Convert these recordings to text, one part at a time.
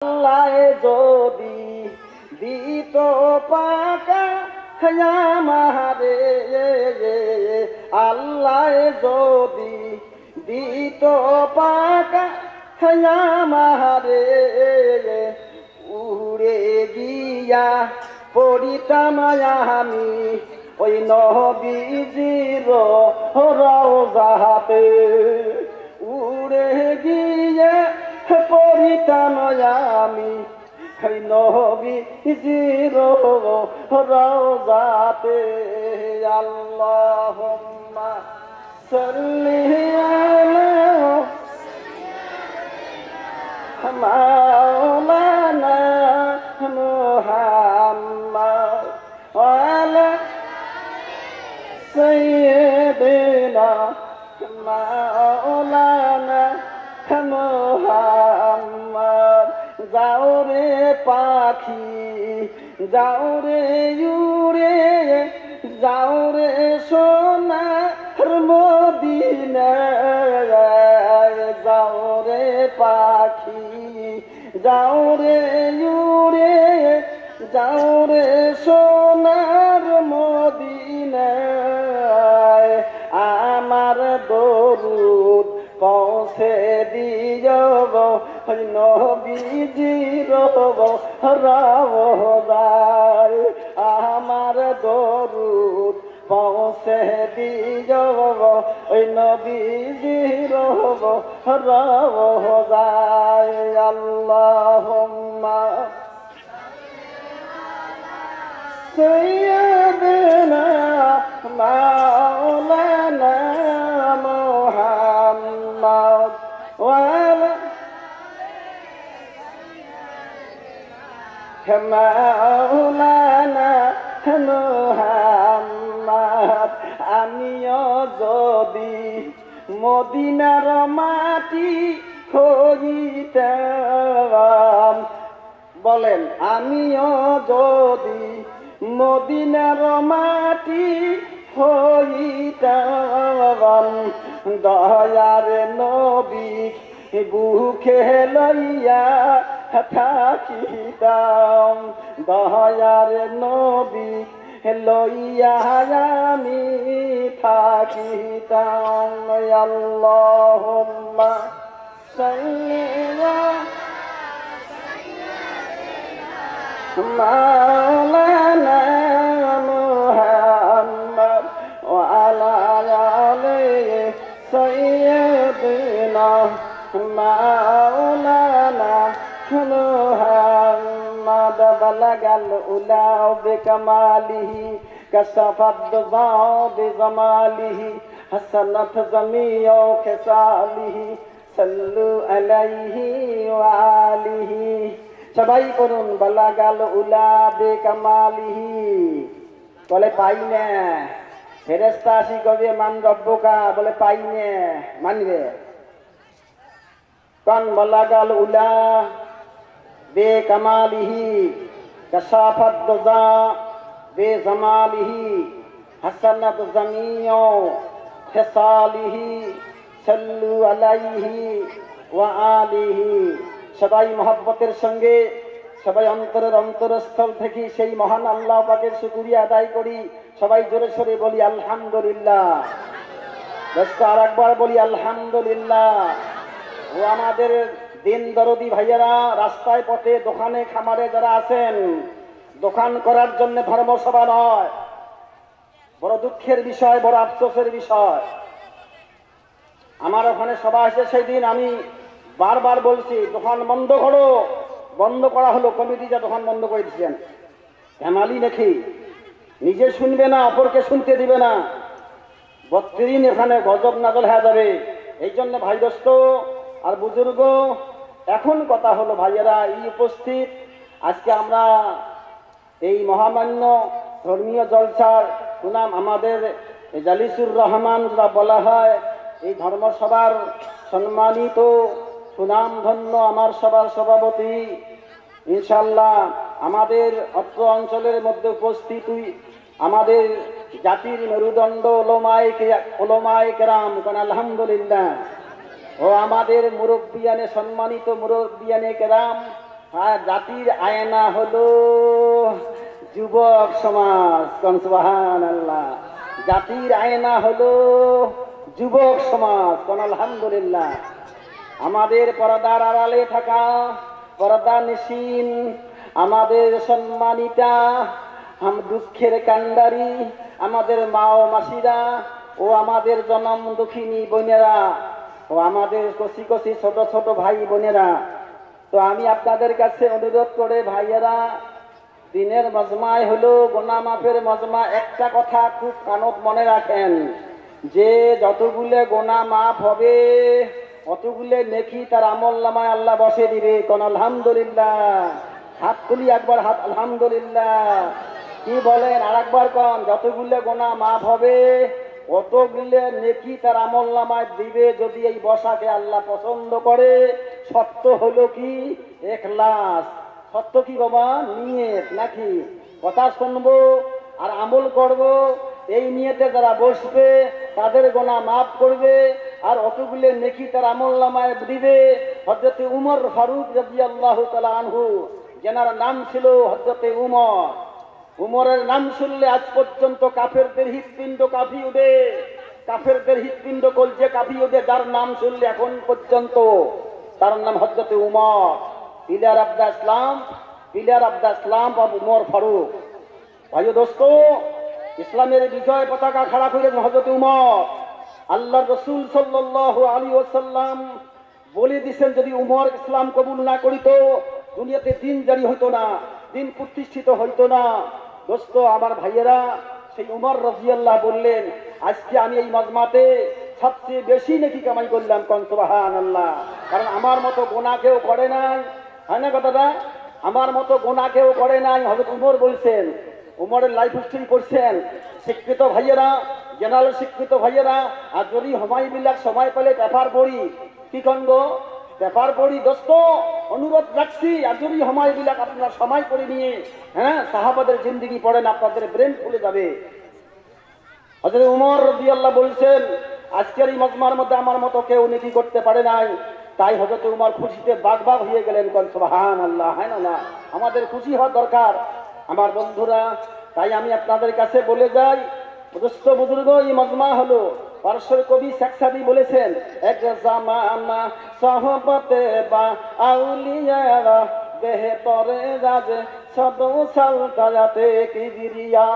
আল্লাহ যদি দিত পাকা আমারে, আল্লাহ যদি দিত পাকা আমারে, উড়ে গিয়া পড়িতাম আমি ওই নবীজির রওজাতে, উড়ে গিয়ে পড়িতাম আমি ওই নবীজির রওজাতে। আল্লাহুম্মা সাল্লি আলা মাওলানা মুহাম্মদ ওয়া আলা সাইয়্যিদিনা মাওলানা মুহাম্মদ। যাও রে পাখি যাও রে উড়ে, যাও রে সোনার মদিনায়, যাও রে পাখি যাও রে উড়ে, যাও রে সোনার মদিনায়। আমার দরুদ পৌঁছে দিয়ব নবীজির রওজায়, আমার দরুদ পৌঁছে দিয়ব ওই নবীজির রওজায়। আল্লাহুম্মা সাইয়্যিদিনা মাওলানা মুহাম্মদ ওয়া আলা মাওলানা মুহাম্মদ। আমিও যদি মদিনার মাটি হইতাম, বলেন আমিও যদি মদিনার মাটি হইতাম, দয়ার নবী বুকে লইয়া থাকিতাম, দয়ার নবী লইয়া আমি থাকিতাম। আল্লাহুম্মা সাল্লি আলা মাওলানা মুহাম্মদ ওয়া আলা আলি সাইয়্যিদিনা মাওলানা মুহাম্মদ। বালাগাল উলা বিকামালিহি কাশাফাদ দুজা বিজামালিহি হাসানাত জামিউ খিসালিহি সাল্লু আলাইহি ওয়া আলিহি। সবাই করুন বালাগাল উলা বিকামালিহি। বলে পাই না, ফেরেশতা আসি কবে মান রব্বুকা, বলে পাই না, মানবে কান। বালাগাল উলা বিকামালিহি কাশাফাদ দুজা বিজামালিহি হাসানাত জামিউ খিসালিহি সাল্লু আলাইহি ওয়া আলিহি। সবাই মহব্বতের সঙ্গে সবাই অন্তরের অন্তরস্থল থেকে সেই মহান আল্লাহ পাকের শুকরিয়া আদায় করি। সবাই জোরে সোরে বলি আলহামদুলিল্লাহ। দোস্ত আর একবার বলি আলহামদুলিল্লাহ। ও আমাদের দিন দরদি ভাইয়েরা, রাস্তায় পথে দোকানে খামারে যারা আছেন, দোকান করার জন্য ধর্মসভা নয়, বড় দুঃখের বিষয়, বড় আফসোসের বিষয়। আমার ওখানে সভা এসে সেই দিন আমি বারবার বলছি দোকান বন্ধ করো, বন্ধ করা হলো, কমিটি যা দোকান বন্ধ করে দিচ্ছেন। হেমালি নাকি নিজে শুনবে না, অপরকে শুনতে দিবে না, 32 দিন এখানে গজব নাজল হয়ে যাবে। এই জন্য ভাই দোস্ত আর বুজুর্গ, এখন কথা হলো ভাইয়েরা এই উপস্থিত, আজকে আমরা এই মহামান্য ধর্মীয় জলসার সুনাম আমাদের জালিসুর রহমান যা বলা হয়, এই ধর্মসভার সম্মানিত সুনাম ধন্য আমার সভার সভাপতি, ইনশাল্লাহ আমাদের অত্র অঞ্চলের মধ্যে উপস্থিত আমাদের জাতির মেরুদণ্ড ওলামায়ে কেরাম, কোন আলহামদুলিল্লাহ, ও আমাদের মুরব্বিয়ানে সম্মানিত মুরব্বিয়ানে কেরাম, আর জাতির আয়না হলো যুবক সমাজ। সুবহানাল্লাহ। জাতির আয়না হলো যুবক সমাজ। কোন আলহামদুলিল্লাহ। আমাদের পর্দার আড়ালে থাকা পর্দা নিশিন আমাদের সম্মানিতা দুঃখের কান্ডারি আমাদের মা ও মাসিরা ও আমাদের জনম দুঃখিনী বোনেরা ও আমাদের কচি কচি ছোট ছোট ভাই বোনেরা, তো আমি আপনাদের কাছে অনুরোধ করে ভাইয়েরা, দিনের মজমায় হলো গুনাহ মাফের মজমা। একটা কথা খুব কানত মনে রাখেন, যে যতগুলো গুনাহ মাফ হবে অতগুলো নেকি তার আমলনামায় আল্লাহ বসে দিবে। কোন আলহামদুলিল্লাহ। হাত তুলি একবার, হাত আলহামদুলিল্লাহ। কি বলেন? আর একবার কোন, যতগুলো গুনাহ মাফ হবে অতগুলো নেকি তার আমলনামায় দিবে, যদি এই বসাকে আল্লাহ পছন্দ করে। সত্য হলো কি? ইখলাস। সত্য কি বাবা? নিয়ত। নাকি কথা শুনবো আর আমল করব, এই নিয়তে যারা বসবে তাদের গুনাহ মাফ করবে আর অতগুলো নেকি তার আমলনামায় দিবে। হযরত উমর ফারুক রাদিয়াল্লাহু তাআলা আনহু, যেনার নাম ছিল হযরত উমর, উমরের নাম শুনলে আজ পর্যন্ত কাফেরদের হৃৎপিণ্ড কাঁপিয়ে ওঠে। কাফেরদের হৃৎপিণ্ড কলজে কাঁপিয়ে ওঠে যার নাম শুনলে এখন পর্যন্ত। তার নাম হযরত Umar, pillar of the Islam, pillar of the Islam of Umar Farooq. ভাই দোস্ত, ইসলামের বিজয় পতাকা খাড়া করেছেন হযরত উমর। আল্লাহ রসুল সাল্লাল্লাহু আলাইহি ওয়াসাল্লাম বলে দিয়েছেন, যদি উমর ইসলাম কবুল না করিত দুনিয়াতে দিন জারি হইতো না, দিন প্রতিষ্ঠিত হইতো না। দোস্ত আমার ভাইয়েরা, সেই উমর রাদিয়াল্লাহু বললেন, আজকে আমি এই মজমাতে সবচেয়ে বেশি নেকি কামাই করলাম। কোন সুবহানাল্লাহ। কারণ আমার মতো গুনাহ কেউ করে নাই। হয় না কথাটা? আমার মতো গুনাহ কেউ করে নাই। হযরত উমর বলছেন, উমরের লাইফ হিস্ট্রি পড়ছেন। শিক্ষিত ভাইয়েরা, জেনারেল শিক্ষিত ভাইয়েরা, আর যদি হুমায়ুবিল্লাহ সময় পেলে পেপার পড়ি, কি কন্দ পেপার পড়ি। দোস্ত অনুরোধ রাখছি, আর যদি হুমায়ুবিল্লাহ আপনারা সময় করে নিয়ে সাহাবাদের জিন্দেগি পড়েন, আপনাদের ব্রেন খুলে যাবে। হযরত উমর রাদিয়াল্লাহু বলছেন, আজকের এই মজমার মধ্যে আমার মতো কেউ নেকি করতে পারে নাই। তাই হযরত উমর খুশিতে বাগবাগ হয়ে গেলেন। কোন সুবহানাল্লাহ। হয় না? আমাদের খুশি হওয়া দরকার আমার বন্ধুরা। তাই আমি আপনাদের কাছে বলে যাই, দোস্ত বুজুর্গ, এই মজমা হলো, পারস্যের কবি শেখ সাদি বলেছেন, এক জামানা সাহাবাতে বা আউলিয়ারা বেহতরে রাজে সদৌ সালতায়াতে কিবরিয়া।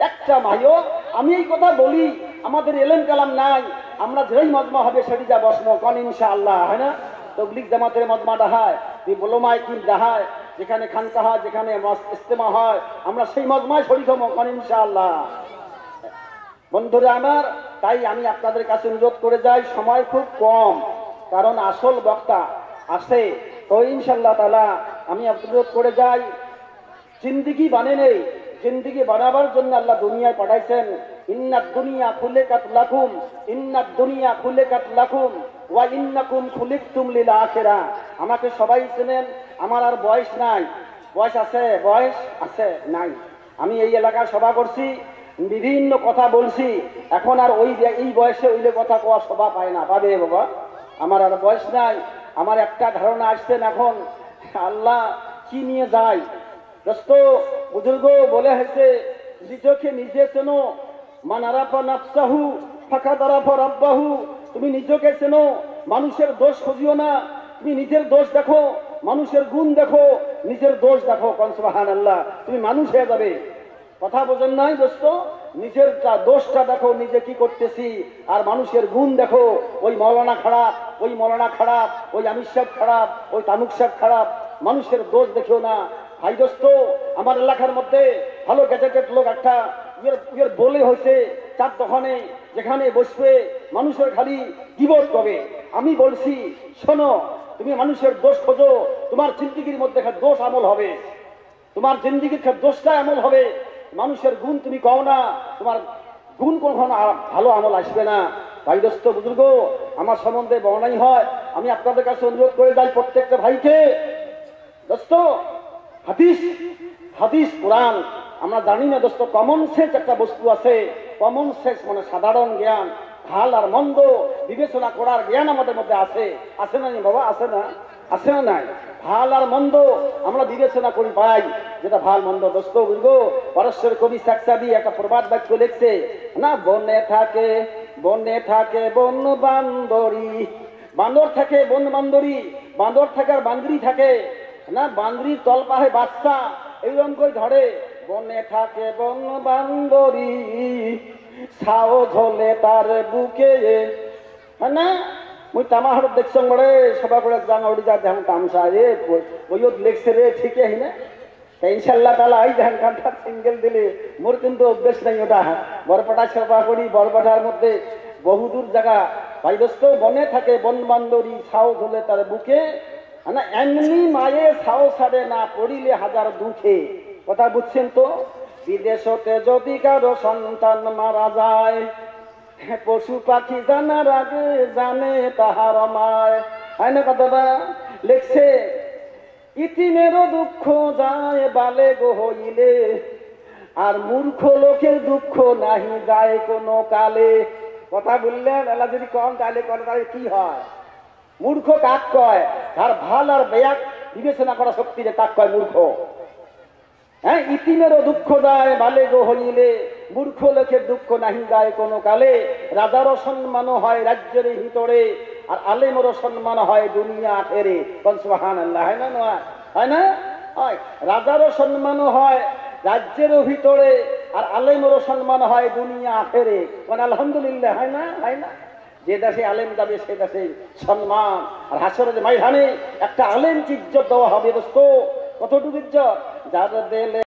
একটা মাইও আমি এই কথা বলি, আমাদের এলেম কালাম নাই, আমরা যেই মজমা হবে সেটি যা বসবো কোন ইনশাআল্লাহ। হয় না? তবলিগ জামাতের মজমাটা হয়, ডিপ্লোমায় কি দেখায়, যেখানে খানকা হয়, যেখানে ইস্তেমা হয়, আমরা সেই মজমায় শরীক হবো কোন ইনশাআল্লাহ। বন্ধুরা আমার, তাই আমি আপনাদের কাছে অনুরোধ করে যাই, সময় খুব কম, কারণ আসল বক্তা আসে। তো ইনশাআল্লাহ তাআলা আমি অনুরোধ করে যাই, জিন্দেগি বানে নেই, জিন্দেগি বানাবার জন্য আল্লাহ দুনিয়ায় পাঠাইছেন। ইন্নাদ দুনিয়া খুলিকাত লাকুম, ইন্নাদ দুনিয়া খুলিকাত লাকুম ওয়া ইন্নাকুম খুলিকতুম লিল আখিরাহ। আমাকে সবাই চেনেন, আমার আর বয়স নাই। বয়স আছে? বয়স আছে? নাই। আমি এই এলাকায় সভা করছি, বিভিন্ন কথা বলছি, এখন আর এই বয়সে ওইলে কথা কোয়া সভা পায় না। পাবে বাবা? আমার আর বয়স নাই। আমার একটা ধারণা আসছেন, এখন আল্লাহ কি নিয়ে যায়। দোস্ত বুজুর্গ বলে হয়েছে, নিজকে নিজে চেনো, মান আরাফা নাফসাহু ফাকাদ আরাফা রাব্বাহু। তুমি নিজকে চেনো, মানুষের দোষ খুঁজিও না, তুমি নিজের দোষ দেখো, মানুষের গুণ দেখো, নিজের দোষ দেখো। কোন সুবহানাল্লাহ। তুমি মানুষ হয়ে যাবে। কথা বোঝেন নাই দোস্ত? নিজের দোষটা দেখো, নিজে কি করতেছি, আর মানুষের গুণ দেখো। ওই মৌলানা খারাপ, ওই মৌলানা খারাপ, ওই আমির সাহেব খারাপ, ওই তামুক সাহেব খারাপ, মানুষের দোষ দেখিও না। ভাই দোস্ত, আমার এলাকার মধ্যে ভালো গ্যাজেটেড লোক একটা ইয়ের বলে হয়েছে, চার দোকানে যেখানে বসবে মানুষের খালি গীবত করবে। আমি বলছি, শোনো, তুমি মানুষের দোষ খোঁজো, তোমার জিন্দেগির মধ্যে দোষ আমল হবে, তোমার জিন্দেগির দোষটা আমল হবে। মানুষের গুণ তুমি কও না, তোমার গুণ কখনো ভালো আমল আসবে না। ভাই দোস্ত বুজুর্গ, আমার সম্বন্ধে বর্ণাই হয়, আমি আপনাদের কাছে অনুরোধ করে যাই প্রত্যেকটা ভাইকে, দোস্ত হাদিস, হাদিস কোরআন আমরা জানি না দোস্ত। কমন সেন্স একটা বস্তু আছে, কমন সেন্স মানে সাধারণ জ্ঞান, ভাল আর মন্দ বিবেচনা করার জ্ঞান আমাদের মধ্যে আছে। আছে না বাবা? আছে না? আছে না নাই? ভাল আর মন্দ আমরা বিবেচনা করি পাই, যেটা ভাল মন্দ দোস্ত বুঝবো। পরশ্বর কবি সাকসাদি একটা প্রবাদ বাক্য লিখছে না, বনে থাকে বন বান্দরি, বান্দর থাকে বন বান্দরি, বান্দর থাকে আর বান্দরি থাকে না, বান্দরির তল পাহে বাচ্চা এইরকম করে ধরে। বনে থাকে বন বান্দরি, ছাও ঝোলে তার বুকে, হ্যাঁ না? মুই তামাহার দেখছ বড়ে সবা করে জানা উড়ি যা ধ্যান তামসা রে বইয়ত লেখছে রে, ঠিক আছে না? ইনশাল্লাহ তালা এই ধ্যান কানটা সিঙ্গেল দিলে মোর কিন্তু অভ্যেস নাই ওটা। বরপাটা সেবা করি, বরপাটার মধ্যে বহুদূর জায়গা ভাই দোস্ত। বনে থাকে বন বান্দরি, ছাও ঝোলে তার বুকে, না এমনি মায়ে ছাও ছাড়ে না, পড়িলে হাজার দুঃখে। কথা বুঝছেন তো? বিদেশতে যদি কারো সন্তান মারা যায়, পশু পাখি জানার আগে জানে তাহার মায়, হয় না কথাটা? লেখছে ইতিমেরও দুঃখ যায় বালে গো হইলে, আর মূর্খ লোকের দুঃখ নাহি যায় কোনো কালে। কথা বললেন, এলা যদি কম তাহলে করে তাহলে কি হয়? মূর্খ কাক কয়? তার ভাল আর বেয়াক বিবেচনা করা শক্তি যে তাক কয় মূর্খ। হ্যাঁ, ইতিমেরও দুঃখ যায় বালে গো হইলে, মূর্খ লোকের দুঃখ নাহি যায় কোনো কালে। রাজারও সম্মান হয় রাজ্যের ভিতরে, আর আলেমেরও সম্মান হয় দুনিয়া আখেরে। সুবহানাল্লাহ, হয় না? নয় হয় না? হয়। রাজারও সম্মান হয় রাজ্যের ভিতরে, আর আলেমেরও সম্মান হয় দুনিয়া আখেরে। আলহামদুলিল্লাহ, হয় না? হয় না? যে দেশে আলেম যাবে সে দেশে সম্মান। আর হাসরের ময়দানে একটা আলেমকে ইজ্জত দেওয়া হবে দোস্ত। কতটুকু ইজ্জত? যার দেলে